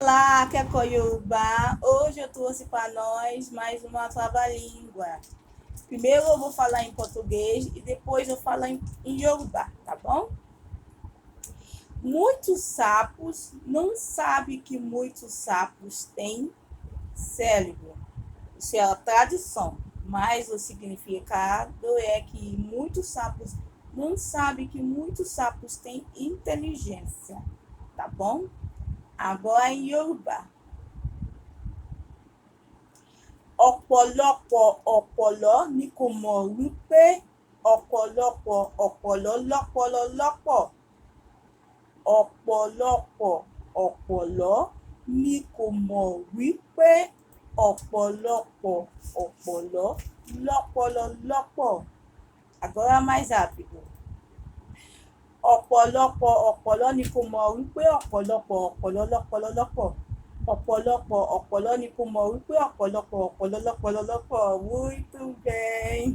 Olá, akẹ́kọ̀ọ́ Yorùbá. Hoje eu trouxe para nós mais uma trava-língua. Primeiro eu vou falar em português e depois eu falo em Yorùbá, tá bom? Muitos sapos não sabem que muitos sapos têm cérebro. Isso é a tradução, mas o significado é que muitos sapos não sabem que muitos sapos têm inteligência, tá bom? Agora em Yorùbá. Ọ̀pọ̀lọpọ̀ ọ̀pọ̀lọ́ ni kò mọ̀ wípé ọ̀pọ̀lọpọ̀ ọ̀pọ̀lọ́ lọ́pọlọ lọ́pọ̀. Ọ̀pọ̀lọpọ̀ ọ̀pọ̀lọ́ ni kò mọ̀ wípé ọ̀pọ̀lọpọ̀ ọ̀pọ̀lọ́ lọ́pọlọ lọ́pọ̀. Agora mais rápido. Ọ̀pọ̀lọpọ̀ ọ̀pọ̀lọ́ ni kò mọ̀ wípé ọ̀pọ̀lọpọ̀ ọ̀pọ̀lọ́ lọ́pọlọ lọ́pọ̀. Ọ̀pọ̀lọpọ̀ ọ̀pọ̀lọ́ ni kò mọ̀ wípé ọ̀pọ̀lọpọ̀ ọ̀pọ̀lọ́ lọ́pọlọ lọ́pọ̀. Muito bem!